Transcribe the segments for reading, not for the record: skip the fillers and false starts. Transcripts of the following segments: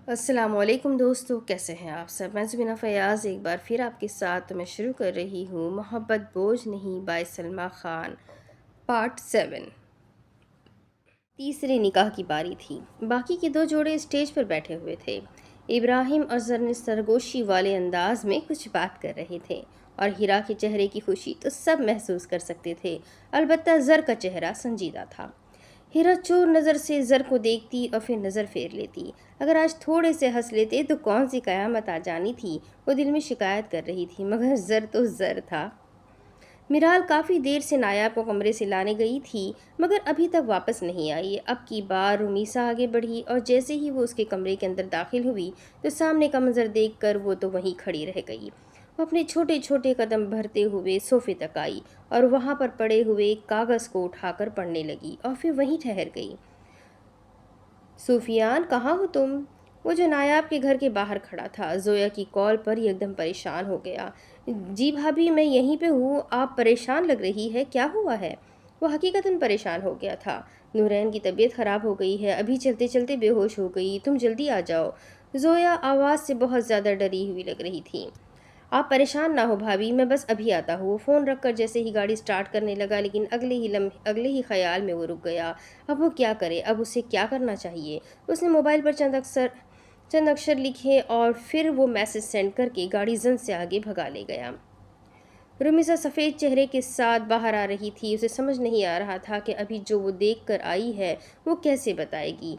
السلام علیکم دوستو، کیسے ہیں آپ سب؟ میں زبینہ فیاض ایک بار پھر آپ کے ساتھ میں شروع کر رہی ہوں محبت بوجھ نہیں بائی سلمیٰ خان پارٹ 7۔ تیسرے نکاح کی باری تھی۔ باقی کے دو جوڑے اسٹیج پر بیٹھے ہوئے تھے۔ ابراہیم اور زر نے سرگوشی والے انداز میں کچھ بات کر رہے تھے اور ہیرا کے چہرے کی خوشی تو سب محسوس کر سکتے تھے، البتہ زر کا چہرہ سنجیدہ تھا۔ ہیرا چور نظر سے زر کو دیکھتی اور پھر نظر پھیر لیتی۔ اگر آج تھوڑے سے ہنس لیتے تو کون سی قیامت آ جانی تھی، وہ دل میں شکایت کر رہی تھی، مگر زر تو زر تھا۔ میرال کافی دیر سے نایاب کو کمرے سے لانے گئی تھی، مگر ابھی تک واپس نہیں آئی۔ اب کی بار رمیسا آگے بڑھی اور جیسے ہی وہ اس کے کمرے کے اندر داخل ہوئی تو سامنے کا منظر دیکھ کر وہ تو وہیں کھڑی رہ گئی۔ وہ اپنے چھوٹے چھوٹے قدم بھرتے ہوئے صوفے تک آئی اور وہاں پر پڑے ہوئے ایک کاغذ کو اٹھا کر پڑھنے لگی اور پھر وہیں ٹھہر گئی۔ سفیان، کہاں ہو تم؟ وہ جو نایاب کے گھر کے باہر کھڑا تھا، زویا کی کال پر ایک دم پریشان ہو گیا۔ جی بھابھی، میں یہیں پہ ہوں، آپ پریشان لگ رہی ہے، کیا ہوا ہے؟ وہ حقیقتاً پریشان ہو گیا تھا۔ نورین کی طبیعت خراب ہو گئی ہے، ابھی چلتے چلتے بے ہوش ہو گئی، تم جلدی آ جاؤ۔ زویا آواز سے بہت زیادہ ڈری ہوئی لگ رہی تھی۔ آپ پریشان نہ ہو بھابھی، میں بس ابھی آتا ہوں۔ وہ فون رکھ کر جیسے ہی گاڑی سٹارٹ کرنے لگا، لیکن اگلے ہی خیال میں وہ رک گیا۔ اب وہ کیا کرے، اب اسے کیا کرنا چاہیے؟ اس نے موبائل پر چند اکشر لکھے اور پھر وہ میسج سینڈ کر کے گاڑی زن سے آگے بھگا لے گیا۔ رمیسا سفید چہرے کے ساتھ باہر آ رہی تھی۔ اسے سمجھ نہیں آ رہا تھا کہ ابھی جو وہ دیکھ کر آئی ہے وہ کیسے بتائے گی۔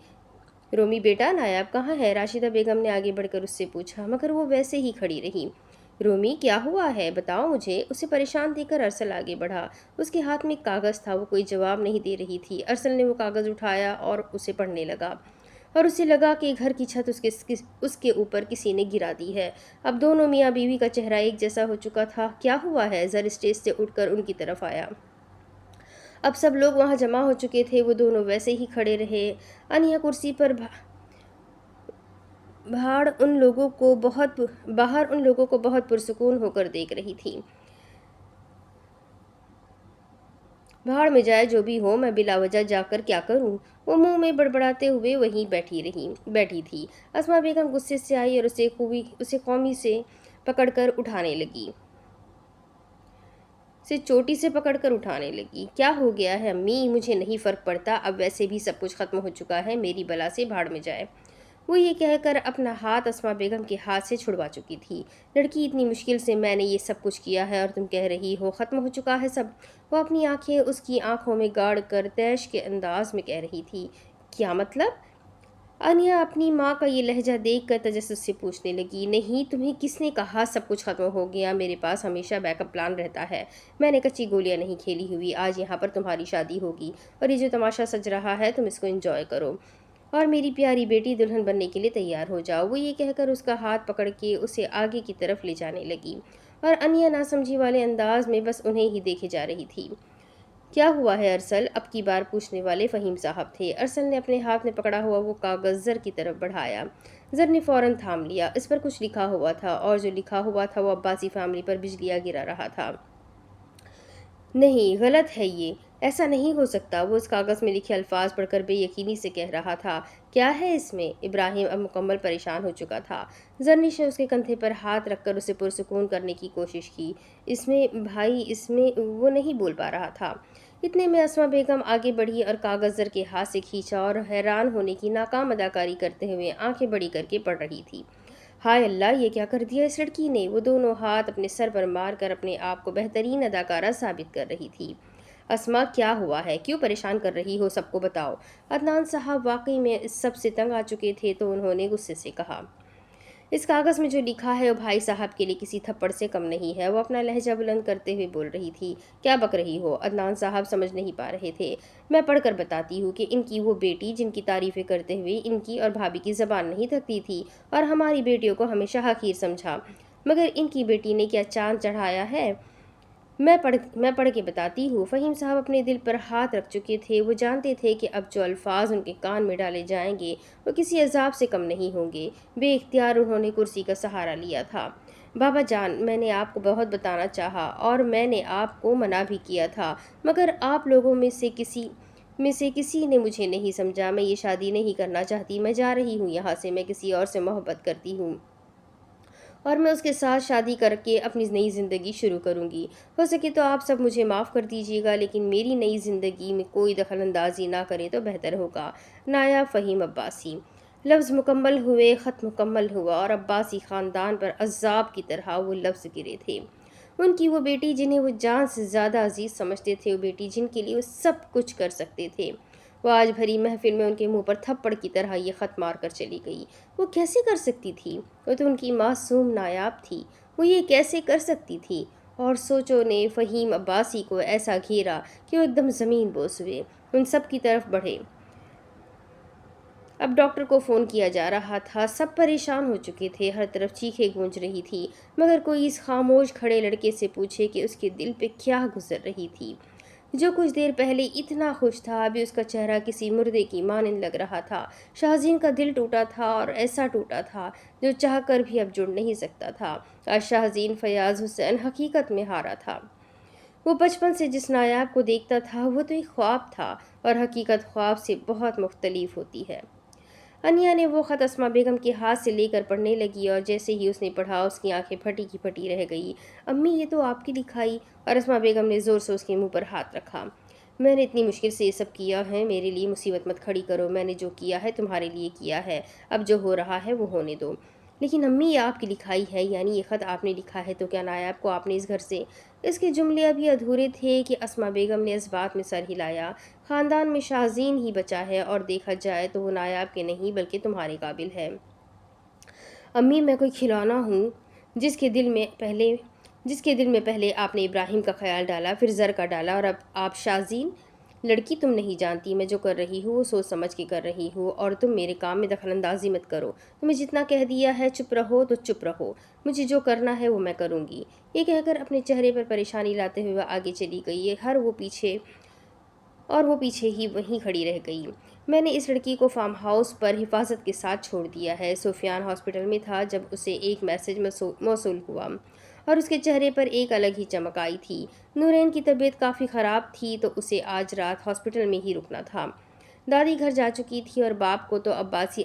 رومی بیٹا، نایاب کہاں ہے؟ راشدہ بیگم نے آگے بڑھ کر اس سے پوچھا، مگر وہ ویسے ہی کھڑی رہی۔ رومی، کیا ہوا ہے، بتاؤ مجھے۔ اسے پریشان دیکھ کر ارسل آگے بڑھا۔ اس کے ہاتھ میں ایک کاغذ تھا، وہ کوئی جواب نہیں دے رہی تھی۔ ارسل نے وہ کاغذ اٹھایا اور اسے پڑھنے لگا اور اسے لگا کہ گھر کی چھت اس کے اوپر کسی نے گرا دی ہے۔ اب دونوں میاں بیوی کا چہرہ ایک جیسا ہو چکا تھا۔ کیا ہوا ہے؟ زر اسٹیج سے اٹھ کر ان کی طرف آیا۔ اب سب لوگ وہاں جمع ہو چکے تھے، وہ دونوں ویسے ہی کھڑے رہے۔ انیا کرسی پر باہر ان لوگوں کو بہت پرسکون ہو کر دیکھ رہی تھی۔ بھاڑ میں جائے جو بھی ہو، میں بلا وجہ جا کر کیا کروں؟ وہ منہ میں بڑبڑاتے ہوئے وہیں بیٹھی تھی۔ اسما بیگم غصے سے آئی اور اسے قومی سے پکڑ کر اٹھانے لگی۔ چوٹی سے پکڑ کر اٹھانے لگی۔ کیا ہو گیا ہے امی؟ مجھے نہیں فرق پڑتا، اب ویسے بھی سب کچھ ختم ہو چکا ہے، میری بلا سے بھاڑ میں جائے۔ وہ یہ کہہ کر اپنا ہاتھ اسما بیگم کے ہاتھ سے چھڑوا چکی تھی۔ لڑکی، اتنی مشکل سے میں نے یہ سب کچھ کیا ہے اور تم کہہ رہی ہو ختم ہو چکا ہے سب؟ وہ اپنی آنکھیں اس کی آنکھوں میں گاڑ کر طیش کے انداز میں کہہ رہی تھی۔ کیا مطلب؟ انیا اپنی ماں کا یہ لہجہ دیکھ کر تجسس سے پوچھنے لگی۔ نہیں، تمہیں کس نے کہا سب کچھ ختم ہو گیا؟ میرے پاس ہمیشہ بیک اپ پلان رہتا ہے، میں نے کچی گولیاں نہیں کھیلی ہوئی۔ آج یہاں پر تمہاری شادی ہوگی اور یہ جو تماشا سج رہا ہے تم اس کو انجوائے کرو اور میری پیاری بیٹی دلہن بننے کے لیے تیار ہو جاؤ۔ وہ یہ کہہ کر اس کا ہاتھ پکڑ کے اسے آگے کی طرف لے جانے لگی اور انیا ناسمجھی والے انداز میں بس انہیں ہی دیکھے جا رہی تھی۔ کیا ہوا ہے ارسل؟ اب کی بار پوچھنے والے فہیم صاحب تھے۔ ارسل نے اپنے ہاتھ میں پکڑا ہوا وہ کاغذ زر کی طرف بڑھایا۔ زر نے فوراً تھام لیا۔ اس پر کچھ لکھا ہوا تھا اور جو لکھا ہوا تھا وہ عباسی فیملی پر بجلیاں گرا رہا تھا۔ نہیں، غلط ہے یہ، ایسا نہیں ہو سکتا۔ وہ اس کاغذ میں لکھے الفاظ پڑھ کر بے یقینی سے کہہ رہا تھا۔ کیا ہے اس میں؟ ابراہیم اب مکمل پریشان ہو چکا تھا۔ زرنش نے اس کے کندھے پر ہاتھ رکھ کر اسے پرسکون کرنے کی کوشش کی۔ اس میں بھائی، اس میں وہ نہیں بول پا رہا تھا۔ اتنے میں اسما بیگم آگے بڑھی اور کاغذ زر کے ہاتھ سے کھینچا اور حیران ہونے کی ناکام اداکاری کرتے ہوئے آنکھیں بڑی کر کے پڑھ رہی تھی۔ ہائے اللہ، یہ کیا کر دیا اس لڑکی نے؟ وہ دونوں ہاتھ اپنے سر پر مار کر اپنے آپ کو بہترین اداکارہ ثابت کر رہی تھی۔ اسما، کیا ہوا ہے؟ کیوں پریشان کر رہی ہو سب کو؟ بتاؤ۔ عدنان صاحب واقعی میں اس سب سے تنگ آ چکے تھے تو انہوں نے غصے سے کہا، اس کاغذ میں جو لکھا ہے وہ بھائی صاحب کے لیے کسی تھپڑ سے کم نہیں ہے۔ وہ اپنا لہجہ بلند کرتے ہوئے بول رہی تھی۔ کیا بک رہی ہو؟ عدنان صاحب سمجھ نہیں پا رہے تھے۔ میں پڑھ کر بتاتی ہوں کہ ان کی وہ بیٹی جن کی تعریفیں کرتے ہوئے ان کی اور بھابھی کی زبان نہیں تھکتی تھی اور ہماری بیٹیوں کو ہمیشہ حقیر سمجھا، مگر ان کی بیٹی نے کیا چاند چڑھایا ہے؟ میں پڑھ کے بتاتی ہوں۔ فہیم صاحب اپنے دل پر ہاتھ رکھ چکے تھے۔ وہ جانتے تھے کہ اب جو الفاظ ان کے کان میں ڈالے جائیں گے وہ کسی عذاب سے کم نہیں ہوں گے۔ بے اختیار انہوں نے کرسی کا سہارا لیا تھا۔ بابا جان، میں نے آپ کو بہت بتانا چاہا اور میں نے آپ کو منع بھی کیا تھا، مگر آپ لوگوں میں میں سے کسی نے مجھے نہیں سمجھا، میں یہ شادی نہیں کرنا چاہتی، میں جا رہی ہوں یہاں سے، میں کسی اور سے محبت کرتی ہوں اور میں اس کے ساتھ شادی کر کے اپنی نئی زندگی شروع کروں گی۔ ہو سکے تو آپ سب مجھے معاف کر دیجیے گا، لیکن میری نئی زندگی میں کوئی دخل اندازی نہ کرے تو بہتر ہوگا۔ نایاب فہیم عباسی۔ لفظ مکمل ہوئے، خط مکمل ہوا اور عباسی خاندان پر عذاب کی طرح وہ لفظ گرے تھے۔ ان کی وہ بیٹی جنہیں وہ جان سے زیادہ عزیز سمجھتے تھے، وہ بیٹی جن کے لیے وہ سب کچھ کر سکتے تھے، وہ آج بھری محفل میں ان کے منہ پر تھپڑ کی طرح یہ خط مار کر چلی گئی۔ وہ کیسے کر سکتی تھی؟ وہ تو ان کی معصوم نایاب تھی، وہ یہ کیسے کر سکتی تھی؟ اور سوچوں نے فہیم عباسی کو ایسا گھیرا کہ وہ ایک دم زمین بوس ہوئے، ان سب کی طرف بڑھے۔ اب ڈاکٹر کو فون کیا جا رہا تھا، سب پریشان ہو چکے تھے، ہر طرف چیخیں گونج رہی تھی، مگر کوئی اس خاموش کھڑے لڑکے سے پوچھے کہ اس کے دل پہ کیا گزر رہی تھی۔ جو کچھ دیر پہلے اتنا خوش تھا، ابھی اس کا چہرہ کسی مردے کی مانند لگ رہا تھا۔ شاہزین کا دل ٹوٹا تھا اور ایسا ٹوٹا تھا جو چاہ کر بھی اب جڑ نہیں سکتا تھا۔ آج شاہزین فیاض حسین حقیقت میں ہارا تھا۔ وہ بچپن سے جس نایاب کو دیکھتا تھا وہ تو ایک خواب تھا، اور حقیقت خواب سے بہت مختلف ہوتی ہے۔ انیا نے وہ خط اسما بیگم کے ہاتھ سے لے کر پڑھنے لگی، اور جیسے ہی اس نے پڑھا اس کی آنکھیں پھٹی کی پھٹی رہ گئی۔ امی، یہ تو آپ کی لکھائی؟ اور اسما بیگم نے زور سے اس کے منہ پر ہاتھ رکھا۔ میں نے اتنی مشکل سے یہ سب کیا ہے، میرے لیے مصیبت مت کھڑی کرو، میں نے جو کیا ہے تمہارے لیے کیا ہے، اب جو ہو رہا ہے وہ ہونے دو۔ لیکن امی، یہ آپ کی لکھائی ہے، یعنی یہ خط آپ نے لکھا ہے، تو کیا نایاب کو آپ نے اس گھر سے؟ اس کے جملے ابھی ادھورے تھے کہ اسما بیگم نے اس بات میں سر ہلایا، خاندان میں شاہزین ہی بچا ہے، اور دیکھا جائے تو وہ نایاب کے نہیں بلکہ تمہارے قابل ہے۔ امی، میں کوئی کھلونا ہوں جس کے دل میں پہلے آپ نے ابراہیم کا خیال ڈالا، پھر زر کا ڈالا، اور اب آپ شاہزین؟ لڑکی، تم نہیں جانتی میں جو کر رہی ہوں وہ سوچ سمجھ کے کر رہی ہوں، اور تم میرے کام میں دخل اندازی مت کرو۔ تمہیں جتنا کہہ دیا ہے چپ رہو تو چپ رہو، مجھے جو کرنا ہے وہ میں کروں گی۔ یہ کہہ کر اپنے چہرے پر پریشانی لاتے ہوئے وہ آگے چلی گئی، وہ پیچھے ہی وہیں کھڑی رہ گئی۔ میں نے اس لڑکی کو فارم ہاؤس پر حفاظت کے ساتھ چھوڑ دیا ہے۔ سفیان ہاسپٹل میں تھا جب اسے ایک میسج موصول ہوا، اور اس کے چہرے پر ایک الگ ہی چمک آئی تھی۔ نورین کی طبیعت کافی خراب تھی تو اسے آج رات ہاسپٹل میں ہی رکنا تھا۔ دادی گھر جا چکی تھی، اور باپ کو تو عباسی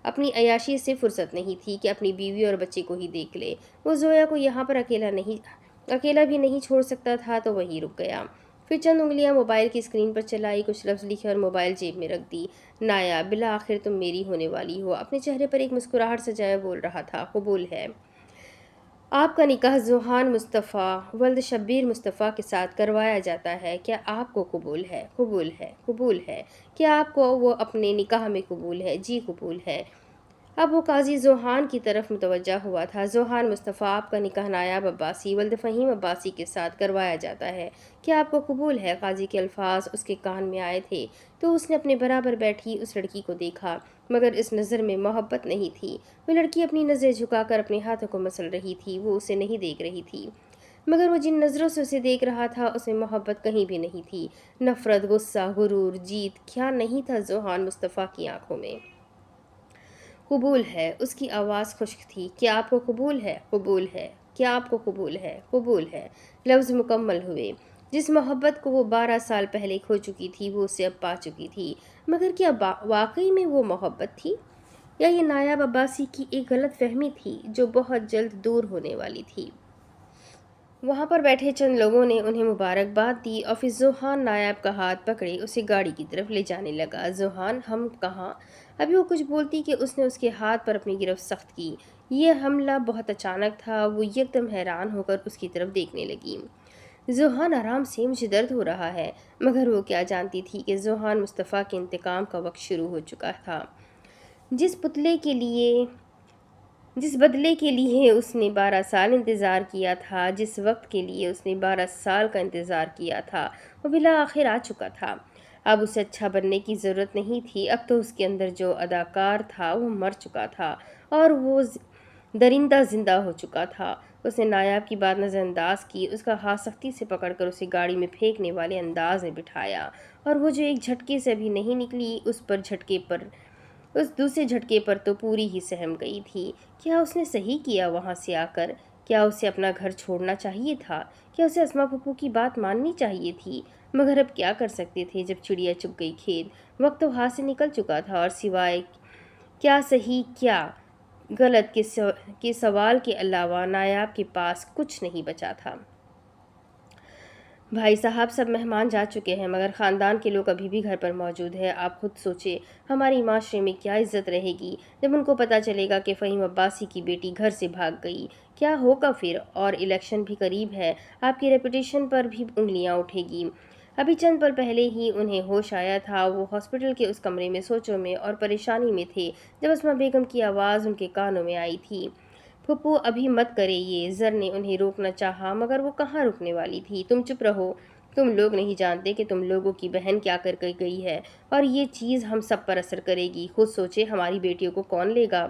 اپنی عیاشی سے فرصت نہیں تھی کہ اپنی بیوی اور بچے کو ہی دیکھ لے۔ وہ زویا کو یہاں پر اکیلا بھی نہیں چھوڑ سکتا تھا، تو وہیں رک گیا۔ پھر چند انگلیاں موبائل کی اسکرین پر چلائی، کچھ لفظ لکھے اور موبائل جیب میں رکھ دی۔ نایاب، بالآخر تم میری ہونے والی ہو۔ اپنے چہرے پر ایک مسکراہٹ سجائے بول رہا تھا، قبول ہے۔ آپ کا نکاح ذوحان مصطفیٰ ولد شبیر مصطفیٰ کے ساتھ کروایا جاتا ہے، کیا آپ کو قبول ہے؟ قبول ہے، قبول ہے۔ کیا آپ کو وہ اپنے نکاح میں قبول ہے؟ جی قبول ہے۔ اب وہ قاضی ذوحان کی طرف متوجہ ہوا تھا۔ ذوحان مصطفیٰ، آپ کا نکاح نایاب عباسی ولد فہیم عباسی کے ساتھ کروایا جاتا ہے، کیا آپ کو قبول ہے؟ قاضی کے الفاظ اس کے کان میں آئے تھے تو اس نے اپنے برابر بیٹھی اس لڑکی کو دیکھا، مگر اس نظر میں محبت نہیں تھی۔ وہ لڑکی اپنی نظریں جھکا کر اپنے ہاتھوں کو مسل رہی تھی، وہ اسے نہیں دیکھ رہی تھی، مگر وہ جن نظروں سے اسے دیکھ رہا تھا اس میں محبت کہیں بھی نہیں تھی۔ نفرت، غصہ، غرور، جیت، کیا نہیں تھا ذوحان مصطفیٰ کی آنکھوں میں؟ قبول ہے، اس کی آواز خشک تھی۔ کیا آپ کو قبول ہے؟ قبول ہے۔ کیا آپ کو قبول ہے؟ قبول ہے۔ لفظ مکمل ہوئے۔ جس محبت کو وہ 12 سال پہلے کھو چکی تھی وہ اسے اب پا چکی تھی، مگر کیا واقعی میں وہ محبت تھی، یا یہ نایاب عباسی کی ایک غلط فہمی تھی جو بہت جلد دور ہونے والی تھی؟ وہاں پر بیٹھے چند لوگوں نے انہیں مبارکباد دی، اور پھر ذوحان نایاب کا ہاتھ پکڑے اسے گاڑی کی طرف لے جانے لگا۔ ذوحان، ہم کہاں؟ ابھی وہ کچھ بولتی کہ اس نے اس کے ہاتھ پر اپنی گرفت سخت کی۔ یہ حملہ بہت اچانک تھا، وہ یکدم حیران ہو کر اس کی طرف دیکھنے لگی۔ ذوحان، آرام سے، مجھے درد ہو رہا ہے، مگر وہ کیا جانتی تھی کہ ذوحان مصطفیٰ کے انتقام کا وقت شروع ہو چکا تھا۔ جس بدلے کے لیے اس نے 12 سال انتظار کیا تھا، جس وقت کے لیے اس نے 12 سال کا انتظار کیا تھا، وہ بالآخر آ چکا تھا۔ اب اسے اچھا بننے کی ضرورت نہیں تھی، اب تو اس کے اندر جو اداکار تھا وہ مر چکا تھا، اور وہ درندہ زندہ ہو چکا تھا۔ اس نے نایاب کی بات نظر انداز کی، اس کا ہاتھ سختی سے پکڑ کر اسے گاڑی میں پھینکنے والے انداز میں بٹھایا، اور وہ جو ایک جھٹکے سے ابھی نہیں نکلی اس دوسرے جھٹکے پر تو پوری ہی سہم گئی تھی۔ کیا اس نے صحیح کیا وہاں سے آ کر؟ کیا اسے اپنا گھر چھوڑنا چاہیے تھا؟ کیا اسے اسما پھپھو کی بات ماننی چاہیے تھی؟ مگر اب کیا کر سکتے تھے جب چڑیا چگ گئی کھیت؟ وقت تو ہاتھ سے نکل چکا تھا اور سوائے کیا صحیح کیا غلط کے سوال کے علاوہ نایاب کے پاس کچھ نہیں بچا تھا۔ بھائی صاحب، سب مہمان جا چکے ہیں مگر خاندان کے لوگ ابھی بھی گھر پر موجود ہیں۔ آپ خود سوچیں ہماری معاشرے میں کیا عزت رہے گی جب ان کو پتہ چلے گا کہ فہیم عباسی کی بیٹی گھر سے بھاگ گئی؟ کیا ہوگا پھر؟ اور الیکشن بھی قریب ہے، آپ کی ریپوٹیشن پر بھی انگلیاں اٹھے گی۔ ابھی چند پل پہلے ہی انہیں ہوش آیا تھا۔ وہ ہاسپٹل کے اس کمرے میں سوچوں میں اور پریشانی میں تھے جب اسما بیگم کی آواز ان کے کانوں میں آئی تھی۔ پھپھو، ابھی مت کرے یہ۔ زر نے انہیں روکنا چاہا مگر وہ کہاں رکنے والی تھی۔ تم چپ رہو، تم لوگ نہیں جانتے کہ تم لوگوں کی بہن کیا کر کے گئی ہے اور یہ چیز ہم سب پر اثر کرے گی۔ خود سوچے ہماری بیٹیوں کو کون لے گا؟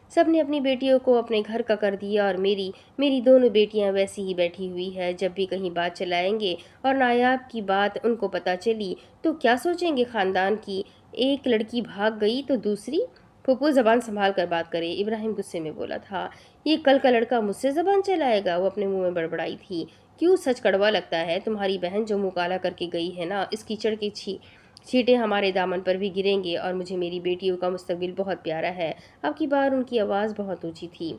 سب نے اپنی بیٹیوں کو اپنے گھر کا کر دیا اور میری دونوں بیٹیاں ویسی ہی بیٹھی ہوئی ہے۔ جب بھی کہیں بات چلائیں گے اور نایاب کی بات ان کو پتہ چلی تو کیا سوچیں گے خاندان کی؟ ایک لڑکی بھاگ گئی تو دوسری؟ پھپھو، زبان سنبھال کر بات کرے، ابراہیم غصے میں بولا تھا۔ یہ کل کا لڑکا مجھ سے زبان چلائے گا؟ وہ اپنے منہ میں بڑبڑائی تھی۔ کیوں سچ کڑوا لگتا ہے؟ تمہاری بہن جو منہ کالا کر کے گئی ہے نا، اس کیچڑ کی چھینٹیں ہمارے دامن پر بھی گریں گے اور مجھے میری بیٹیوں کا مستقبل بہت پیارا ہے۔ اب کی بار ان کی آواز بہت اونچی تھی۔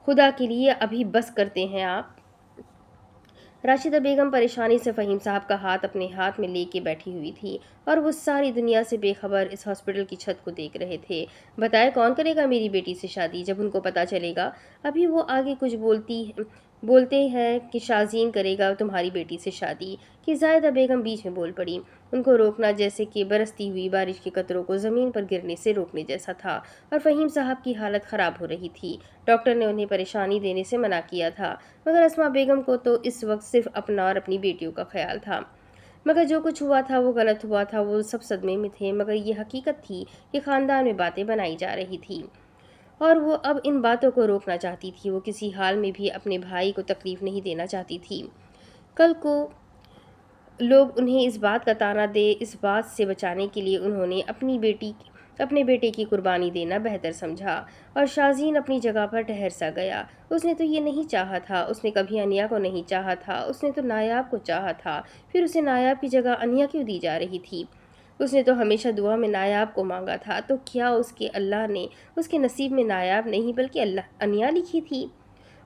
خدا کے لیے ابھی بس کرتے ہیں آپ۔ راشدہ بیگم پریشانی سے فہیم صاحب کا ہاتھ اپنے ہاتھ میں لے کے بیٹھی ہوئی تھی اور وہ ساری دنیا سے بے خبر اس ہاسپٹل کی چھت کو دیکھ رہے تھے۔ بتائے کون کرے گا میری بیٹی سے شادی جب ان کو پتہ چلے گا؟ ابھی وہ آگے کچھ بولتے ہیں کہ شازین کرے گا تمہاری بیٹی سے شادی کہ زاہدہ بیگم بیچ میں بول پڑی۔ ان کو روکنا جیسے کہ برستی ہوئی بارش کے قطروں کو زمین پر گرنے سے روکنے جیسا تھا اور فہیم صاحب کی حالت خراب ہو رہی تھی۔ ڈاکٹر نے انہیں پریشانی دینے سے منع کیا تھا مگر اسما بیگم کو تو اس وقت صرف اپنا اور اپنی بیٹیوں کا خیال تھا۔ مگر جو کچھ ہوا تھا وہ غلط ہوا تھا، وہ سب صدمے میں تھے مگر یہ حقیقت تھی کہ خاندان میں باتیں بنائی جا رہی تھی اور وہ اب ان باتوں کو روکنا چاہتی تھی۔ وہ کسی حال میں بھی اپنے بھائی کو تکلیف نہیں دینا چاہتی تھی۔ کل کو لوگ انہیں اس بات کا طعنہ دے، اس بات سے بچانے کے لیے انہوں نے اپنے بیٹے کی قربانی دینا بہتر سمجھا اور شازین اپنی جگہ پر ٹھہر سا گیا۔ اس نے تو یہ نہیں چاہا تھا، اس نے کبھی انیا کو نہیں چاہا تھا، اس نے تو نایاب کو چاہا تھا، پھر اسے نایاب کی جگہ انیا کیوں دی جا رہی تھی؟ اس نے تو ہمیشہ دعا میں نایاب کو مانگا تھا، تو کیا اس کے اللہ نے اس کے نصیب میں نایاب نہیں بلکہ انیا لکھی تھی؟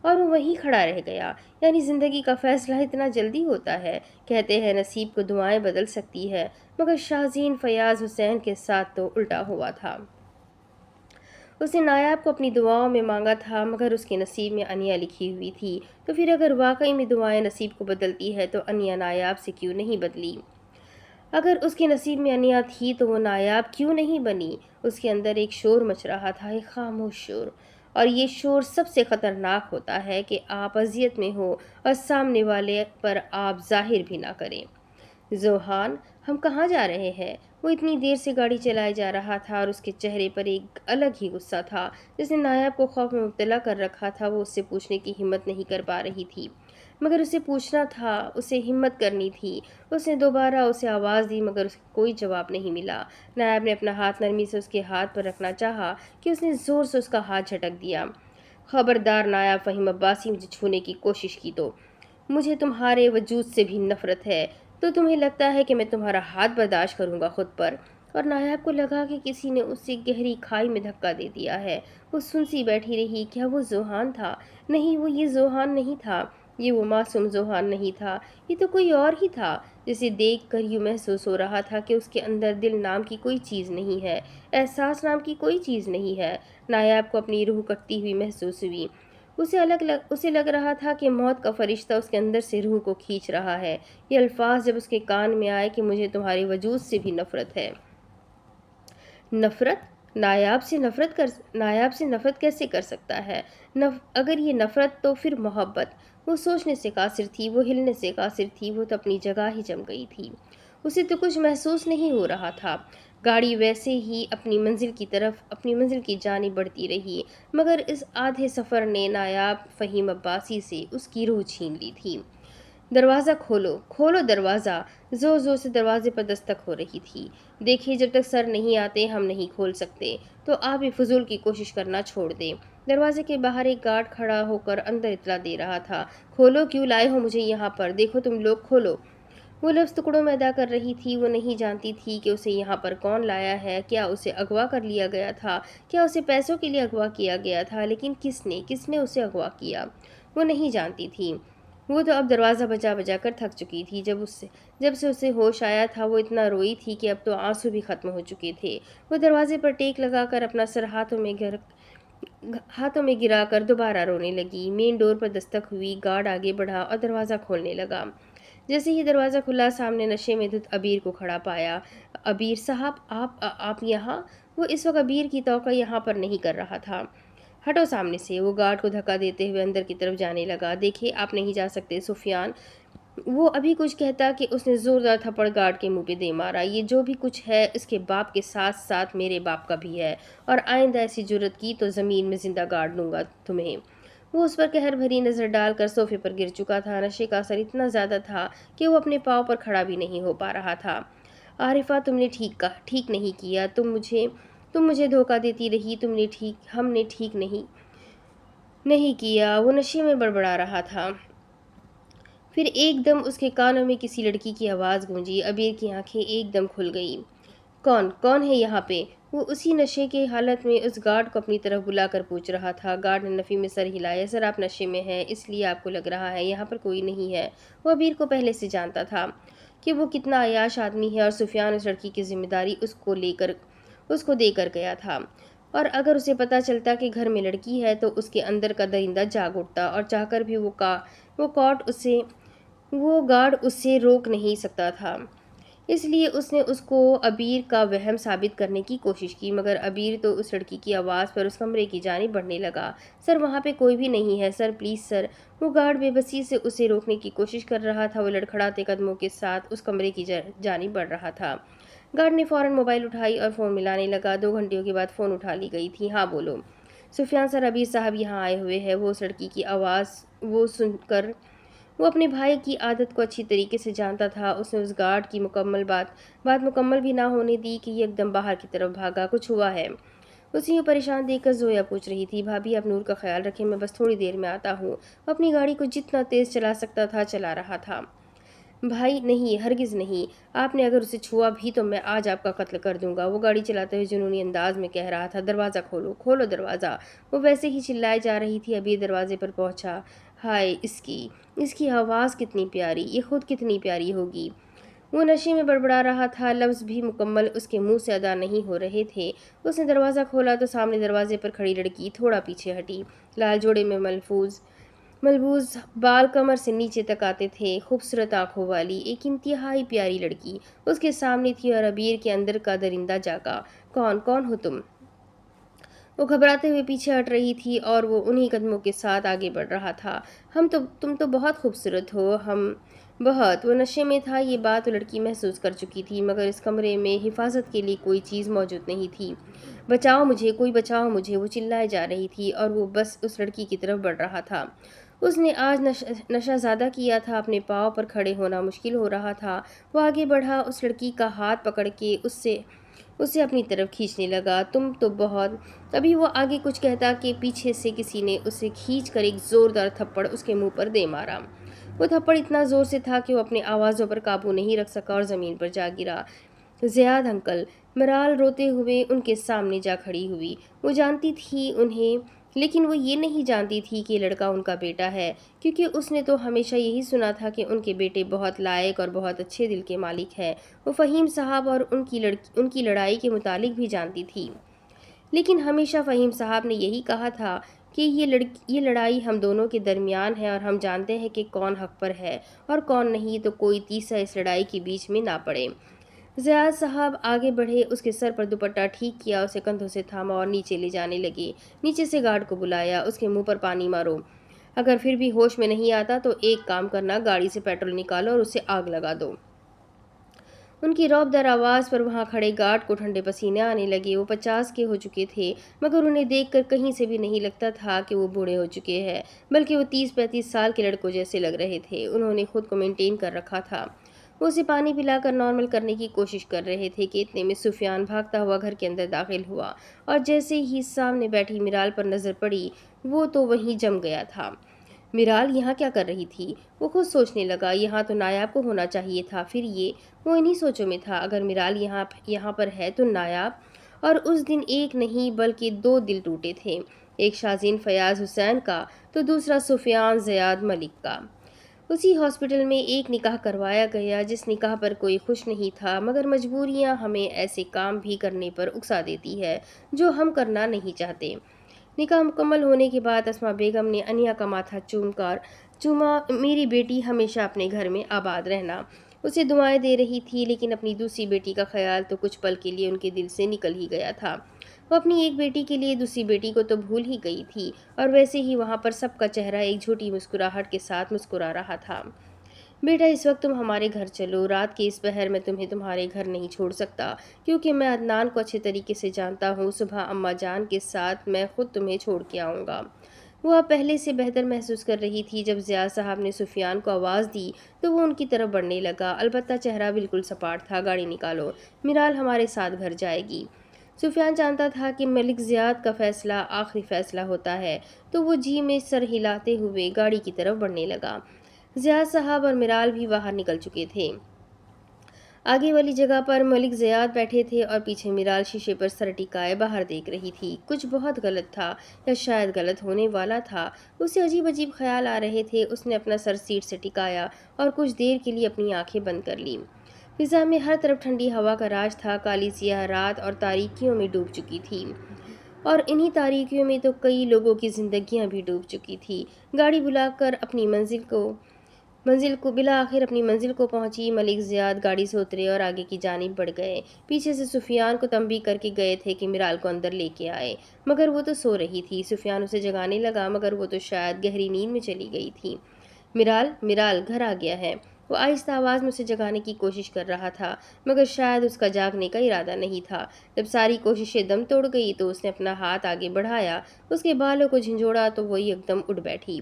اور وہ وہیں کھڑا رہ گیا۔ یعنی زندگی کا فیصلہ اتنا جلدی ہوتا ہے؟ کہتے ہیں نصیب کو دعائیں بدل سکتی ہے مگر شازین فیاض حسین کے ساتھ تو الٹا ہوا تھا۔ اس نے نایاب کو اپنی دعاؤں میں مانگا تھا مگر اس کے نصیب میں انیا لکھی ہوئی تھی، تو پھر اگر واقعی میں دعائیں نصیب کو بدلتی ہے تو انیا نایاب سے کیوں نہیں بدلی؟ اگر اس کے نصیب میں انیا تھی تو وہ نایاب کیوں نہیں بنی؟ اس کے اندر ایک شور مچ رہا تھا، ایک خاموش شور، اور یہ شور سب سے خطرناک ہوتا ہے کہ آپ اذیت میں ہو اور سامنے والے پر آپ ظاہر بھی نہ کریں۔ ذوحان، ہم کہاں جا رہے ہیں؟ وہ اتنی دیر سے گاڑی چلائے جا رہا تھا اور اس کے چہرے پر ایک الگ ہی غصہ تھا جس نے نایاب کو خوف میں مبتلا کر رکھا تھا۔ وہ اس سے پوچھنے کی ہمت نہیں کر پا رہی تھی مگر اسے پوچھنا تھا، اسے ہمت کرنی تھی۔ اس نے دوبارہ اسے آواز دی مگر اسے کوئی جواب نہیں ملا۔ نایاب نے اپنا ہاتھ نرمی سے اس کے ہاتھ پر رکھنا چاہا کہ اس نے زور سے اس کا ہاتھ جھٹک دیا۔ خبردار نایاب، فہیم عباسی مجھے چھونے کی کوشش کی تو مجھے تمہارے وجود سے بھی نفرت ہے، تو تمہیں لگتا ہے کہ میں تمہارا ہاتھ برداشت کروں گا خود پر؟ اور نایاب کو لگا کہ کسی نے اسے گہری کھائی میں دھکا دے دیا ہے۔ وہ سنسی بیٹھی رہی۔ کیا وہ ذوحان تھا؟ نہیں، وہ یہ ذوحان نہیں تھا، یہ وہ معصوم ذوحان نہیں تھا، یہ تو کوئی اور ہی تھا جسے دیکھ کر یوں محسوس ہو رہا تھا کہ اس کے اندر دل نام کی کوئی چیز نہیں ہے، احساس نام کی کوئی چیز نہیں ہے۔ نایاب کو اپنی روح کٹتی ہوئی محسوس ہوئی۔ اسے لگ رہا تھا کہ موت کا فرشتہ اس کے اندر سے روح کو کھینچ رہا ہے۔ یہ الفاظ جب اس کے کان میں آئے کہ مجھے تمہارے وجود سے بھی نفرت ہے۔ نفرت؟ نایاب سے نفرت کیسے کر سکتا ہے؟ اگر یہ نفرت تو پھر محبت؟ وہ سوچنے سے قاصر تھی، وہ ہلنے سے قاصر تھی، وہ تو اپنی جگہ ہی جم گئی تھی۔ اسے تو کچھ محسوس نہیں ہو رہا تھا۔ گاڑی ویسے ہی اپنی منزل کی جانب بڑھتی رہی مگر اس آدھے سفر نے نایاب فہیم عباسی سے اس کی روح چھین لی تھی۔ دروازہ کھولو، کھولو دروازہ! زور زور سے دروازے پر دستک ہو رہی تھی۔ دیکھیے، جب تک سر نہیں آتے ہم نہیں کھول سکتے، تو آپ بھی فضول کی کوشش کرنا چھوڑ دیں۔ دروازے کے باہر ایک گارڈ کھڑا ہو کر اندر اطلاع دے رہا تھا۔ کھولو، کیوں لائے ہو مجھے یہاں پر؟ دیکھو تم لوگ، کھولو! وہ لفظ ٹکڑوں میں ادا کر رہی تھی۔ وہ نہیں جانتی تھی کہ اسے یہاں پر کون لایا ہے، کیا اسے اغوا کر لیا گیا تھا، کیا اسے پیسوں کے لیے اغوا کیا گیا تھا، لیکن کس نے اسے اغوا کیا، وہ نہیں جانتی تھی۔ وہ تو اب دروازہ بجا بجا کر تھک چکی تھی۔ جب سے اسے ہوش آیا تھا وہ اتنا روئی تھی کہ اب تو آنسو بھی ختم ہو چکے تھے۔ وہ دروازے پر ٹیک لگا کر اپنا سر ہاتھوں میں گرا کر دوبارہ رونے لگی۔ مین ڈور پر دستک ہوئی، گارڈ آگے بڑھا اور دروازہ کھولنے لگا۔ جیسے ہی دروازہ کھلا، سامنے نشے میں دھت ابیر کو کھڑا پایا۔ ابیر صاحب، آپ یہاں؟ وہ اس وقت ابیر کی توقع یہاں پر نہیں کر رہا تھا۔ ہٹو سامنے سے، وہ گارڈ کو دھکا دیتے ہوئے اندر کی طرف جانے لگا۔ دیکھیں، آپ نہیں جا سکتے سفیان۔ وہ ابھی کچھ کہتا کہ اس نے زوردار تھپڑ گارڈ کے منہ پہ دے مارا۔ یہ جو بھی کچھ ہے اس کے باپ کے ساتھ ساتھ میرے باپ کا بھی ہے، اور آئندہ ایسی جرت کی تو زمین میں زندہ گاڑ لوں گا تمہیں۔ وہ اس پر قہر بھری نظر ڈال کر صوفے پر گر چکا تھا۔ نشے کا اثر اتنا زیادہ تھا کہ وہ اپنے پاؤں پر کھڑا بھی نہیں ہو پا رہا تھا۔ عارفہ، تم نے ٹھیک نہیں کیا۔ تم مجھے دھوکہ دیتی رہی۔ ہم نے ٹھیک نہیں کیا، وہ نشے میں بڑبڑا رہا تھا۔ پھر ایک دم اس کے کانوں میں کسی لڑکی کی آواز گونجی۔ ابیر کی آنکھیں ایک دم کھل گئیں۔ کون ہے یہاں پہ؟ وہ اسی نشے کے حالت میں اس گارڈ کو اپنی طرف بلا کر پوچھ رہا تھا۔ گارڈ نے نفی میں سر ہلایا۔ سر، آپ نشے میں ہیں، اس لیے آپ کو لگ رہا ہے یہاں پر کوئی نہیں ہے۔ وہ ابیر کو پہلے سے جانتا تھا کہ وہ کتنا عیاش آدمی ہے، اور سفیان اس لڑکی کی ذمہ داری اس کو دے کر گیا تھا، اور اگر اسے پتہ چلتا کہ گھر میں لڑکی ہے تو اس کے اندر کا درندہ جاگ اٹھتا، اور چاہ کر بھی وہ گارڈ اسے روک نہیں سکتا تھا۔ اس لیے اس نے اس کو ابیر کا وہم ثابت کرنے کی کوشش کی، مگر ابیر تو اس لڑکی کی آواز پر اس کمرے کی جانب بڑھنے لگا۔ سر، وہاں پہ کوئی بھی نہیں ہے سر، پلیز سر۔ وہ گارڈ بے بسی سے اسے روکنے کی کوشش کر رہا تھا۔ وہ لڑکھڑاتے قدموں کے ساتھ اس کمرے کی جانب بڑھ رہا تھا۔ گارڈ نے فوراً موبائل اٹھائی اور فون ملانے لگا۔ 2 گھنٹوں کے بعد فون اٹھا لی گئی تھی۔ ہاں بولو سفیان سر، ابیر صاحب یہاں آئے ہوئے ہیں۔ وہ اس لڑکی کی آواز سن کر وہ اپنے بھائی کی عادت کو اچھی طریقے سے جانتا تھا۔ اس نے اس گارڈ کی بات مکمل بھی نہ ہونے دی کہ ایک دم باہر کی طرف بھاگا۔ کچھ ہوا ہے؟ اسی کو پریشان دیکھ کر زویا پوچھ رہی تھی۔ بھابھی، آپ نور کا خیال رکھیں، میں بس تھوڑی دیر میں آتا ہوں۔ وہ اپنی گاڑی کو جتنا تیز چلا سکتا تھا چلا رہا تھا۔ بھائی نہیں، ہرگز نہیں، آپ نے اگر اسے چھوا بھی تو میں آج آپ کا قتل کر دوں گا، وہ گاڑی چلاتے ہوئے جنونی انداز میں کہہ رہا تھا۔ دروازہ کھولو دروازہ۔ وہ ویسے ہی چلائے جا رہی تھی۔ ابھی دروازے پر پہنچا۔ ہائے، اس کی آواز کتنی پیاری، یہ خود کتنی پیاری ہوگی۔ وہ نشے میں بڑبڑا رہا تھا، لفظ بھی مکمل اس کے منہ سے ادا نہیں ہو رہے تھے۔ اس نے دروازہ کھولا تو سامنے دروازے پر کھڑی لڑکی تھوڑا پیچھے ہٹی۔ لال جوڑے میں ملبوس بال کمر سے نیچے تک آتے تھے، خوبصورت آنکھوں والی ایک انتہائی پیاری لڑکی اس کے سامنے تھی، اور ابیر کے اندر کا درندہ جاگا۔ کون ہو تم؟ وہ گھبراتے ہوئے پیچھے ہٹ رہی تھی، اور وہ انہی قدموں کے ساتھ آگے بڑھ رہا تھا۔ تم تو بہت خوبصورت ہو۔ بہت۔ وہ نشے میں تھا، یہ بات وہ لڑکی محسوس کر چکی تھی، مگر اس کمرے میں حفاظت کے لیے کوئی چیز موجود نہیں تھی۔ بچاؤ مجھے، کوئی بچاؤ مجھے، وہ چلائے جا رہی تھی، اور وہ بس اس لڑکی کی طرف بڑھ رہا تھا۔ اس نے آج نشہ زیادہ کیا تھا، اپنے پاؤں پر کھڑے ہونا مشکل ہو رہا تھا۔ وہ آگے بڑھا، اس لڑکی کا ہاتھ پکڑ کے اسے اپنی طرف کھینچنے لگا۔ تم تو بہت۔ ابھی وہ آگے کچھ کہتا کہ پیچھے سے کسی نے اسے کھینچ کر ایک زوردار تھپڑ اس کے منہ پر دے مارا۔ وہ تھپڑ اتنا زور سے تھا کہ وہ اپنے آوازوں پر قابو نہیں رکھ سکا اور زمین پر جا گرا۔ زیاد انکل، مرال روتے ہوئے ان کے سامنے جا کھڑی ہوئی۔ وہ جانتی تھی انہیں، لیکن وہ یہ نہیں جانتی تھی کہ یہ لڑکا ان کا بیٹا ہے، کیونکہ اس نے تو ہمیشہ یہی سنا تھا کہ ان کے بیٹے بہت لائق اور بہت اچھے دل کے مالک ہیں۔ وہ فہیم صاحب اور ان کی لڑائی کے متعلق بھی جانتی تھی، لیکن ہمیشہ فہیم صاحب نے یہی کہا تھا کہ یہ لڑائی ہم دونوں کے درمیان ہے، اور ہم جانتے ہیں کہ کون حق پر ہے اور کون نہیں، تو کوئی تیسرا اس لڑائی کے بیچ میں نہ پڑے۔ زیاد صاحب آگے بڑھے، اس کے سر پر دوپٹہ ٹھیک کیا، اسے کندھوں سے تھاما اور نیچے لے جانے لگے۔ نیچے سے گارڈ کو بلایا، اس کے منہ پر پانی مارو، اگر پھر بھی ہوش میں نہیں آتا تو ایک کام کرنا، گاڑی سے پیٹرول نکالو اور اسے آگ لگا دو۔ ان کی رعب در آواز پر وہاں کھڑے گارڈ کو ٹھنڈے پسینے آنے لگے۔ وہ 50 کے ہو چکے تھے، مگر انہیں دیکھ کر کہیں سے بھی نہیں لگتا تھا کہ وہ بوڑھے ہو چکے ہیں، بلکہ وہ 30-35 سال کے لڑکوں جیسے لگ رہے تھے۔ انہوں نے خود کو مینٹین کر رکھا تھا۔ وہ اسے پانی پلا کر نارمل کرنے کی کوشش کر رہے تھے کہ اتنے میں سفیان بھاگتا ہوا گھر کے اندر داخل ہوا، اور جیسے ہی سامنے بیٹھی مرال پر نظر پڑی، وہ تو وہیں جم گیا تھا۔ میرال یہاں کیا کر رہی تھی؟ وہ خود سوچنے لگا، یہاں تو نایاب کو ہونا چاہیے تھا، پھر یہ وہ انہی سوچوں میں تھا، اگر میرال یہاں پر ہے تو نایاب۔ اور اس دن ایک نہیں بلکہ دو دل ٹوٹے تھے، ایک شازین فیاض حسین کا تو دوسرا سفیان زیاد ملک کا۔ اسی ہاسپٹل میں ایک نکاح کروایا گیا جس نکاح پر کوئی خوش نہیں تھا، مگر مجبوریاں ہمیں ایسے کام بھی کرنے پر اکسا دیتی ہے جو ہم کرنا نہیں چاہتے۔ نکاح مکمل ہونے کے بعد اسما بیگم نے انیا کا ماتھا چوما، میری بیٹی ہمیشہ اپنے گھر میں آباد رہنا۔ اسے دعائیں دے رہی تھی، لیکن اپنی دوسری بیٹی کا خیال تو کچھ پل کے لیے ان کے دل سے نکل ہی گیا تھا۔ وہ اپنی ایک بیٹی کے لیے دوسری بیٹی کو تو بھول ہی گئی تھی، اور ویسے ہی وہاں پر سب کا چہرہ ایک جھوٹی مسکراہٹ کے ساتھ مسکرا رہا تھا۔ بیٹا اس وقت تم ہمارے گھر چلو، رات کے اس پہر میں تمہیں تمہارے گھر نہیں چھوڑ سکتا، کیونکہ میں عدنان کو اچھے طریقے سے جانتا ہوں، صبح اماں جان کے ساتھ میں خود تمہیں چھوڑ کے آؤں گا۔ وہ اب پہلے سے بہتر محسوس کر رہی تھی۔ جب زیاد صاحب نے سفیان کو آواز دی تو وہ ان کی طرف بڑھنے لگا، البتہ چہرہ بالکل سپاٹ تھا۔ گاڑی نکالو، میرال ہمارے ساتھ گھر جائے گی۔ سفیان جانتا تھا کہ ملک زیاد کا فیصلہ آخری فیصلہ ہوتا ہے، تو وہ جی میں سر ہلاتے ہوئے گاڑی کی طرف بڑھنے لگا۔ زیاد صاحب اور میرال بھی باہر نکل چکے تھے۔ آگے والی جگہ پر ملک زیاد بیٹھے تھے اور پیچھے میرال شیشے پر سر ٹکائے باہر دیکھ رہی تھی۔ کچھ بہت غلط تھا، یا شاید غلط ہونے والا تھا۔ اسے عجیب عجیب خیال آ رہے تھے۔ اس نے اپنا سر سیٹ سے ٹکایا اور کچھ دیر کے لیے اپنی آنکھیں بند کر لیں۔ فضا میں ہر طرف ٹھنڈی ہوا کا راج تھا۔ کالی سیاہ رات اور تاریکیوں میں ڈوب چکی تھی، اور انہی تاریکیوں میں تو کئی لوگوں کی زندگیاں بھی ڈوب چکی تھی۔ گاڑی بلا کر اپنی بالآخر اپنی منزل کو پہنچی۔ ملک زیاد گاڑی سے اترے اور آگے کی جانب بڑھ گئے۔ پیچھے سے سفیان کو تنبیہ کر کے گئے تھے کہ میرال کو اندر لے کے آئے، مگر وہ تو سو رہی تھی۔ سفیان اسے جگانے لگا، مگر وہ تو شاید گہری نیند میں چلی گئی تھی۔ میرال گھر آ گیا ہے۔ وہ آہستہ آواز میں اسے جگانے کی کوشش کر رہا تھا، مگر شاید اس کا جاگنے کا ارادہ نہیں تھا۔ جب ساری کوششیں دم توڑ گئی تو اس نے اپنا ہاتھ آگے بڑھایا، اس کے بالوں کو جھنجھوڑا تو وہ ایک دم اٹھ بیٹھی۔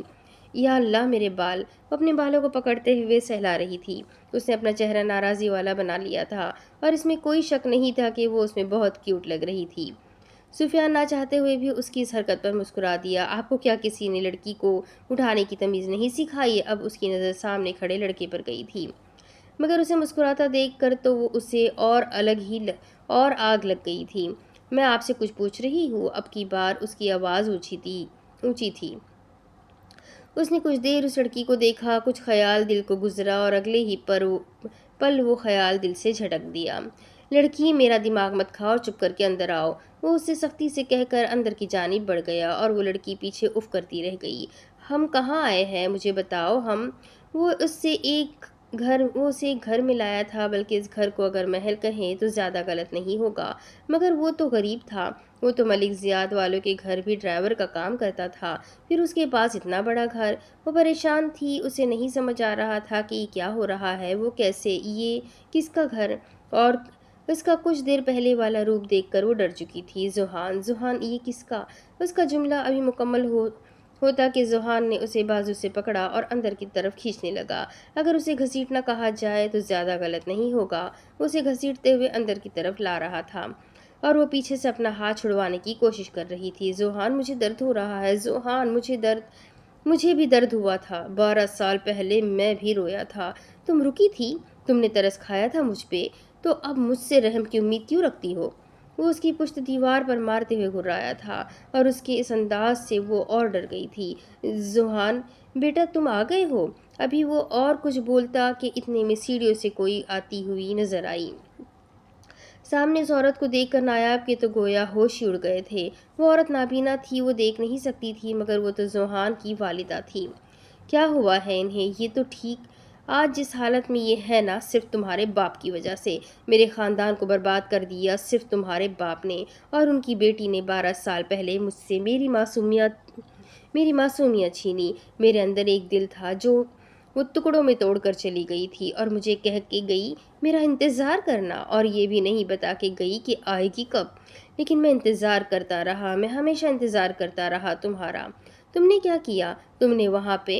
یا اللہ میرے بال! وہ اپنے بالوں کو پکڑتے ہوئے سہلا رہی تھی۔ اس نے اپنا چہرہ ناراضی والا بنا لیا تھا، اور اس میں کوئی شک نہیں تھا کہ وہ اس میں بہت کیوٹ لگ رہی تھی۔ سفیان نہ چاہتے ہوئے بھی اس کی اس حرکت پر مسکرا دیا۔ آپ کو کیا کسی نے لڑکی کو اٹھانے کی تمیز نہیں سکھائی؟ اب اس کی نظر سامنے کھڑے لڑکے پر گئی تھی، مگر اسے مسکراتا دیکھ کر تو وہ اسے اور آگ لگ گئی تھی۔ میں آپ سے کچھ پوچھ رہی ہوں؟ اب کی بار اس کی آواز اونچی تھی۔ اس نے کچھ دیر اس لڑکی کو دیکھا، کچھ خیال دل کو گزرا، اور اگلے ہی پل وہ خیال دل سے جھٹک دیا۔ لڑکی، میرا دماغ مت کھاؤ، چپ کر کے اندر آؤ، وہ اس سے سختی سے کہہ کر اندر کی جانب بڑھ گیا، اور وہ لڑکی پیچھے اف کرتی رہ گئی۔ ہم کہاں آئے ہیں؟ مجھے بتاؤ۔ وہ اسے ایک گھر میں لایا تھا، بلکہ اس گھر کو اگر محل کہیں تو زیادہ غلط نہیں ہوگا، مگر وہ تو غریب تھا۔ وہ تو ملک زیاد والوں کے گھر بھی ڈرائیور کا کام کرتا تھا، پھر اس کے پاس اتنا بڑا گھر۔ وہ پریشان تھی، اسے نہیں سمجھ آ رہا تھا کہ یہ کیا ہو رہا ہے، وہ کیسے، یہ کس کا گھر؟ اور اس کا کچھ دیر پہلے والا روپ دیکھ کر وہ ڈر چکی تھی۔ ذوحان یہ کس کا؟ اس کا جملہ ابھی مکمل ہوتا کہ ذوحان نے اسے بازو سے پکڑا اور اندر کی طرف کھینچنے لگا۔ اگر اسے گھسیٹنا کہا جائے تو زیادہ غلط نہیں ہوگا۔ وہ اسے گھسیٹتے ہوئے اندر کی طرف لا رہا تھا، اور وہ پیچھے سے اپنا ہاتھ چھڑوانے کی کوشش کر رہی تھی۔ ذوحان، مجھے درد ہو رہا ہے، ذوحان، مجھے بھی درد ہوا تھا۔ 12 سال پہلے میں بھی رویا تھا۔ تم رکی تھی، تم نے ترس کھایا تھا مجھ پہ، تو اب مجھ سے رحم کی امید کیوں رکھتی ہو؟ وہ اس کی پشت دیوار پر مارتے ہوئے گھرایا تھا، اور اس کے اس انداز سے وہ اور ڈر گئی تھی۔ ذوحان بیٹا، تم آ گئے ہو؟ ابھی وہ اور کچھ بولتا کہ اتنے میں سیڑھیوں سے کوئی آتی ہوئی نظر آئی۔ سامنے اس عورت کو دیکھ کر نایاب کے تو گویا ہوش ہی اڑ گئے تھے۔ وہ عورت نابینا تھی، وہ دیکھ نہیں سکتی تھی، مگر وہ تو ذوحان کی والدہ تھی۔ کیا ہوا ہے انہیں؟ یہ تو ٹھیک آج جس حالت میں یہ ہے نا، صرف تمہارے باپ کی وجہ سے۔ میرے خاندان کو برباد کر دیا صرف تمہارے باپ نے، اور ان کی بیٹی نے 12 سال پہلے مجھ سے میری معصومیت چھینی۔ میرے اندر ایک دل تھا جو وہ ٹکڑوں میں توڑ کر چلی گئی تھی، اور مجھے کہہ کے گئی میرا انتظار کرنا، اور یہ بھی نہیں بتا کے گئی کہ آئے گی کب۔ لیکن میں انتظار کرتا رہا، میں ہمیشہ انتظار کرتا رہا تمہارا۔ تم نے کیا کیا؟ تم نے وہاں پہ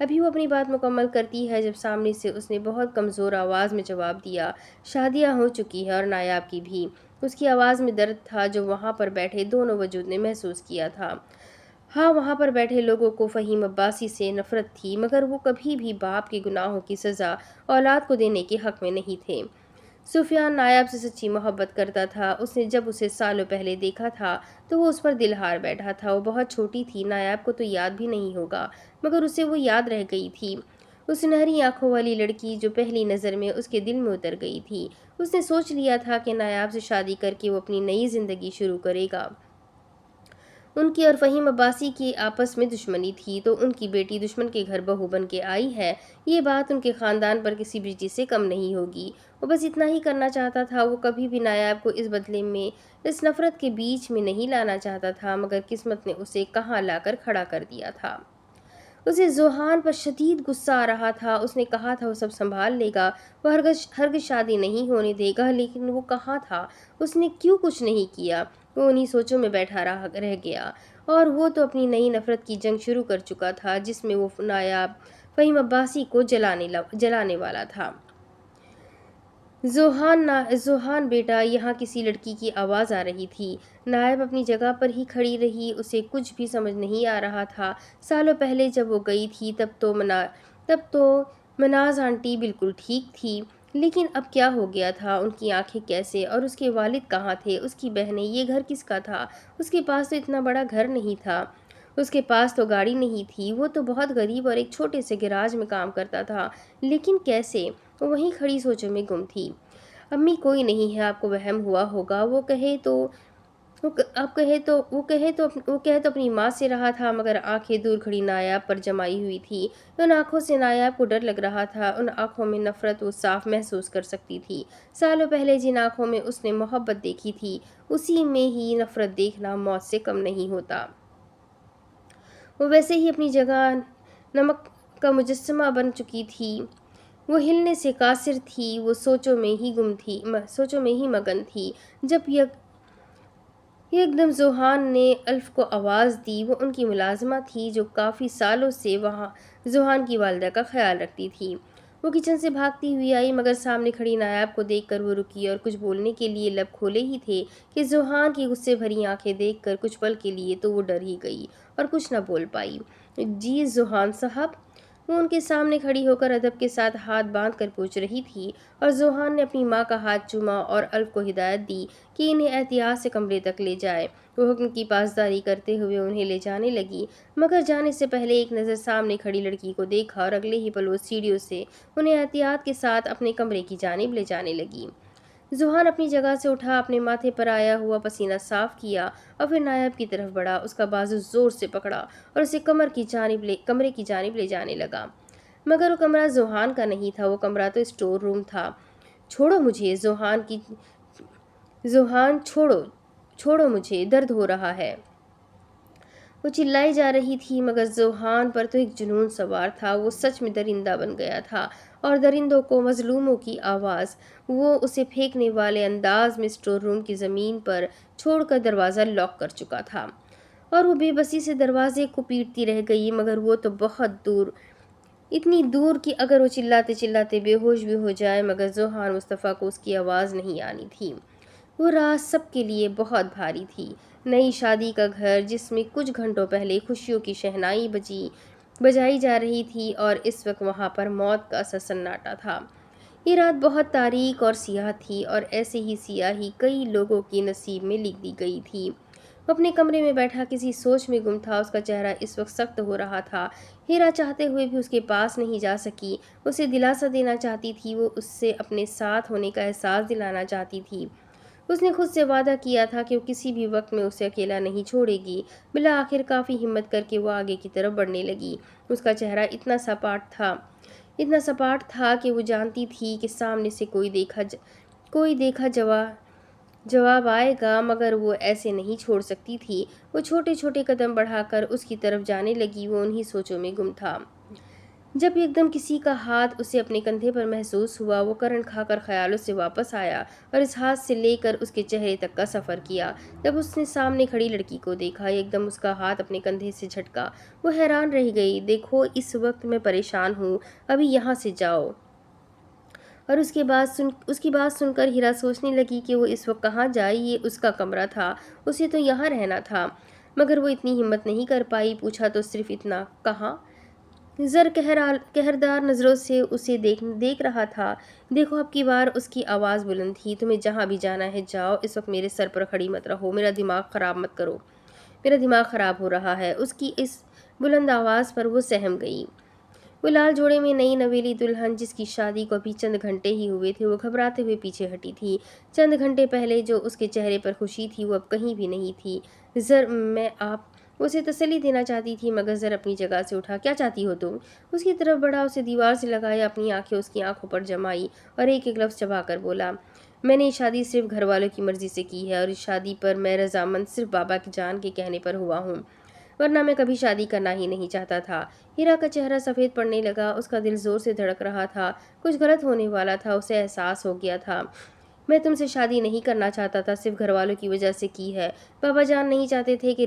ابھی وہ اپنی بات مکمل کرتی ہے جب سامنے سے اس نے بہت کمزور آواز میں جواب دیا، شادیاں ہو چکی ہے اور نایاب کی بھی۔ اس کی آواز میں درد تھا جو وہاں پر بیٹھے دونوں وجود نے محسوس کیا تھا۔ ہاں، وہاں پر بیٹھے لوگوں کو فہیم عباسی سے نفرت تھی، مگر وہ کبھی بھی باپ کے گناہوں کی سزا اولاد کو دینے کے حق میں نہیں تھے۔ سفیان نایاب سے سچی محبت کرتا تھا۔ اس نے جب اسے سالوں پہلے دیکھا تھا تو وہ اس پر دل ہار بیٹھا تھا۔ وہ بہت چھوٹی تھی، نایاب کو تو یاد بھی نہیں ہوگا، مگر اسے وہ یاد رہ گئی تھی۔ اس سنہری آنکھوں والی لڑکی جو پہلی نظر میں اس کے دل میں اتر گئی تھی۔ اس نے سوچ لیا تھا کہ نایاب سے شادی کر کے وہ اپنی نئی زندگی شروع کرے گا۔ ان کی اور فہیم عباسی کی آپس میں دشمنی تھی تو ان کی بیٹی دشمن کے گھر بہو بن کے آئی ہے، یہ بات ان کے خاندان پر کسی بھی چیز سے کم نہیں ہوگی۔ وہ بس اتنا ہی کرنا چاہتا تھا۔ وہ کبھی بھی نایاب کو اس بدلے میں اس نفرت کے بیچ میں نہیں لانا چاہتا تھا، مگر قسمت نے اسے کہاں لا کر کھڑا کر دیا تھا۔ اسے ذوحان پر شدید غصہ آ رہا تھا۔ اس نے کہا تھا وہ سب سنبھال لے گا، وہ ہرگز شادی نہیں ہونے دے گا، لیکن وہ کہاں تھا؟ اس نے کیوں کچھ نہیں کیا؟ وہ انہی سوچوں میں بیٹھا رہ گیا، اور وہ تو اپنی نئی نفرت کی جنگ شروع کر چکا تھا جس میں وہ نایاب فہیم عباسی کو جلانے والا تھا۔ ذوحان بیٹا، یہاں کسی لڑکی کی آواز آ رہی تھی۔ نایاب اپنی جگہ پر ہی کھڑی رہی، اسے کچھ بھی سمجھ نہیں آ رہا تھا۔ سالوں پہلے جب وہ گئی تھی تب تو مناز آنٹی بالکل ٹھیک تھی، لیکن اب کیا ہو گیا تھا؟ ان کی آنکھیں کیسے؟ اور اس کے والد کہاں تھے؟ اس کی بہنیں؟ یہ گھر کس کا تھا؟ اس کے پاس تو اتنا بڑا گھر نہیں تھا، اس کے پاس تو گاڑی نہیں تھی، وہ تو بہت غریب اور ایک چھوٹے سے گیراج میں کام کرتا تھا، لیکن کیسے؟ وہ وہیں کھڑی سوچوں میں گم تھی۔ امی کوئی نہیں ہے، آپ کو وہم ہوا ہوگا، وہ کہے تو اپنی ماں سے رہا تھا، مگر آنکھیں دور کھڑی نایاب پر جمائی ہوئی تھی۔ ان آنکھوں سے نایاب کو ڈر لگ رہا تھا، ان آنکھوں میں نفرت وہ صاف محسوس کر سکتی تھی۔ سالوں پہلے جن آنکھوں میں اس نے محبت دیکھی تھی، اسی میں ہی نفرت دیکھنا موت سے کم نہیں ہوتا۔ وہ ویسے ہی اپنی جگہ نمک کا مجسمہ بن چکی تھی، وہ ہلنے سے قاصر تھی، وہ سوچوں میں ہی مگن تھی۔ جب یک دم ذوحان نے الف کو آواز دی۔ وہ ان کی ملازمہ تھی جو کافی سالوں سے وہاں ذوحان کی والدہ کا خیال رکھتی تھی۔ وہ کچن سے بھاگتی ہوئی آئی، مگر سامنے کھڑی نایاب کو دیکھ کر وہ رکی اور کچھ بولنے کے لیے لب کھولے ہی تھے کہ ذوحان کی غصے بھری آنکھیں دیکھ کر کچھ پل کے لیے تو وہ ڈر ہی گئی اور کچھ نہ بول پائی۔ جی ذوحان صاحب، وہ ان کے سامنے کھڑی ہو کر ادب کے ساتھ ہاتھ باندھ کر پوچھ رہی تھی، اور ذوحان نے اپنی ماں کا ہاتھ چوما اور الف کو ہدایت دی کہ انہیں احتیاط سے کمرے تک لے جائے۔ وہ حکم کی پاسداری کرتے ہوئے انہیں لے جانے لگی، مگر جانے سے پہلے ایک نظر سامنے کھڑی لڑکی کو دیکھا اور اگلے ہی پل وہ سیڑھیوں سے انہیں احتیاط کے ساتھ اپنے کمرے کی جانب لے جانے لگی۔ ذوحان اپنی جگہ سے اٹھا، اپنے ماتھے پر آیا ہوا پسینہ صاف کیا اور پھر نایاب کی طرف بڑھا، اس کا بازو زور سے پکڑا اور اسے کمرے کی جانب لے جانے لگا، مگر وہ کمرہ ذوحان کا نہیں تھا، وہ کمرہ تو اسٹور روم تھا۔ چھوڑو مجھے ذوحان، چھوڑو مجھے، درد ہو رہا ہے۔ وہ چلائی جا رہی تھی، مگر ذوحان پر تو ایک جنون سوار تھا، وہ سچ میں درندہ بن گیا تھا، اور درندوں کو مظلوموں کی آواز۔ وہ اسے پھینکنے والے انداز میں اسٹور روم کی زمین پر چھوڑ کر دروازہ لاک کر چکا تھا، اور وہ بے بسی سے دروازے کو پیٹتی رہ گئی، مگر وہ تو بہت دور، اتنی دور کہ اگر وہ چلاتے چلاتے بے ہوش بھی ہو جائے، مگر ذوحان مصطفیٰ کو اس کی آواز نہیں آنی تھی۔ وہ رات سب کے لیے بہت بھاری تھی۔ نئی شادی کا گھر جس میں کچھ گھنٹوں پہلے خوشیوں کی شہنائی بجائی جا رہی تھی، اور اس وقت وہاں پر موت کا سا سناٹا تھا۔ یہ رات بہت تاریک اور سیاہ تھی، اور ایسے ہی سیاہی کئی لوگوں کی نصیب میں لکھ دی گئی تھی۔ وہ اپنے کمرے میں بیٹھا کسی سوچ میں گم تھا، اس کا چہرہ اس وقت سخت ہو رہا تھا۔ ہیرا چاہتے ہوئے بھی اس کے پاس نہیں جا سکی، اسے دلاسا دینا چاہتی تھی، وہ اس سے اپنے ساتھ ہونے کا احساس دلانا چاہتی تھی۔ اس نے خود سے وعدہ کیا تھا کہ وہ کسی بھی وقت میں اسے اکیلا نہیں چھوڑے گی۔ بالآخر کافی ہمت کر کے وہ آگے کی طرف بڑھنے لگی۔ اس کا چہرہ اتنا سپاٹ تھا کہ وہ جانتی تھی کہ سامنے سے کوئی دیکھا جواب آئے گا، مگر وہ ایسے نہیں چھوڑ سکتی تھی۔ وہ چھوٹے چھوٹے قدم بڑھا کر اس کی طرف جانے لگی، وہ انہی سوچوں میں گم تھا۔ جب ایک دم کسی کا ہاتھ اسے اپنے کندھے پر محسوس ہوا، وہ کرنٹ کھا کر خیالوں سے واپس آیا اور اس ہاتھ سے لے کر اس کے چہرے تک کا سفر کیا۔ جب اس نے سامنے کھڑی لڑکی کو دیکھا، ایک دم اس کا ہاتھ اپنے کندھے سے جھٹکا۔ وہ حیران رہ گئی۔ دیکھو، اس وقت میں پریشان ہوں، ابھی یہاں سے جاؤ۔ اور اس کی بات سن کر ہیرا سوچنے لگی کہ وہ اس وقت کہاں جائے، یہ اس کا کمرہ تھا، اسے تو یہاں رہنا تھا۔ مگر وہ اتنی ہمت نہیں کر پائی، پوچھا تو صرف اتنا، کہاں؟ زر قہردار نظروں سے اسے دیکھ رہا تھا۔ دیکھو، اب کی بار اس کی آواز بلند تھی، تمہیں جہاں بھی جانا ہے جاؤ، اس وقت میرے سر پر کھڑی مت رہو، میرا دماغ خراب مت کرو، میرا دماغ خراب ہو رہا ہے۔ اس کی اس بلند آواز پر وہ سہم گئی۔ وہ لال جوڑے میں نئی نویلی دلہن، جس کی شادی کو ابھی چند گھنٹے ہی ہوئے تھے، وہ گھبراتے ہوئے پیچھے ہٹی تھی۔ چند گھنٹے پہلے جو اس کے چہرے پر خوشی تھی، وہ اب کہیں بھی نہیں تھی۔ میں آپ اسے تسلی دینا چاہتی تھی، مگر زر اپنی جگہ سے اٹھا۔ کیا چاہتی ہو تم؟ اس کی طرف بڑھا، اسے دیوار سے لگایا، اپنی آنکھیں اس کی آنکھوں پر جمائی اور ایک ایک لفظ چبا کر بولا، میں نے یہ شادی صرف گھر والوں کی مرضی سے کی ہے، اور اس شادی پر میں رضامند صرف بابا کی جان کے کہنے پر ہوا ہوں، ورنہ میں کبھی شادی کرنا ہی نہیں چاہتا تھا۔ ہیرا کا چہرہ سفید پڑنے لگا، اس کا دل زور سے دھڑک رہا تھا، کچھ غلط ہونے والا تھا، اسے احساس ہو گیا تھا۔ میں تم سے شادی نہیں کرنا چاہتا تھا، صرف گھر والوں کی وجہ سے کی ہے۔ بابا جان نہیں چاہتے تھے کہ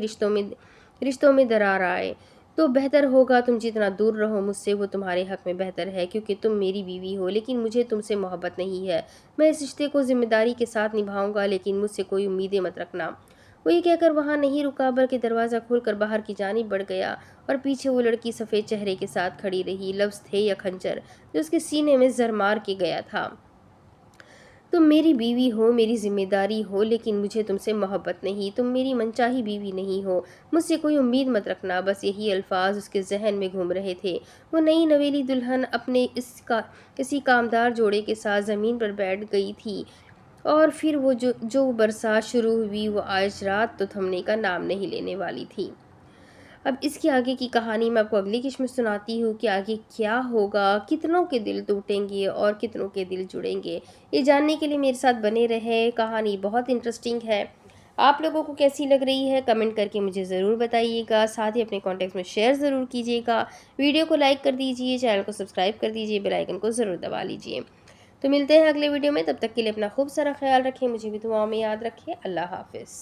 رشتوں میں درار آئے، تو بہتر ہوگا تم جتنا دور رہو مجھ سے وہ تمہارے حق میں بہتر ہے، کیونکہ تم میری بیوی ہو، لیکن مجھے تم سے محبت نہیں ہے۔ میں اس رشتے کو ذمہ داری کے ساتھ نبھاؤں گا، لیکن مجھ سے کوئی امیدیں مت رکھنا۔ وہ یہ کہہ کر وہاں نہیں رکا، بلکہ دروازہ کھول کر باہر کی جانب بڑھ گیا، اور پیچھے وہ لڑکی سفید چہرے کے ساتھ کھڑی رہی۔ لفظ تھے یا خنجر جو اس کے سینے میں زر مار کے گیا تھا، تم میری بیوی ہو، میری ذمہ داری ہو، لیکن مجھے تم سے محبت نہیں، تم میری منچاہی بیوی نہیں ہو، مجھ سے کوئی امید مت رکھنا۔ بس یہی الفاظ اس کے ذہن میں گھوم رہے تھے۔ وہ نئی نویلی دلہن اپنے کسی کامدار جوڑے کے ساتھ زمین پر بیٹھ گئی تھی، اور پھر وہ جو برسات شروع ہوئی، وہ آج رات تو تھمنے کا نام نہیں لینے والی تھی۔ اب اس کی آگے کی کہانی میں آپ کو اگلی قسط میں سناتی ہوں کہ آگے کیا ہوگا، کتنوں کے دل ٹوٹیں گے اور کتنوں کے دل جڑیں گے۔ یہ جاننے کے لیے میرے ساتھ بنے رہے، کہانی بہت انٹرسٹنگ ہے۔ آپ لوگوں کو کیسی لگ رہی ہے کمنٹ کر کے مجھے ضرور بتائیے گا، ساتھ ہی اپنے کانٹیکٹ میں شیئر ضرور کیجیے گا، ویڈیو کو لائک کر دیجیے، چینل کو سبسکرائب کر دیجیے، بیل آئیکن کو ضرور دبا لیجیے۔ تو ملتے ہیں اگلے ویڈیو میں، تب تک کے لیے اپنا خوب سارا خیال رکھیں، مجھے بھی دعاؤں میں یاد رکھیں۔ اللہ حافظ۔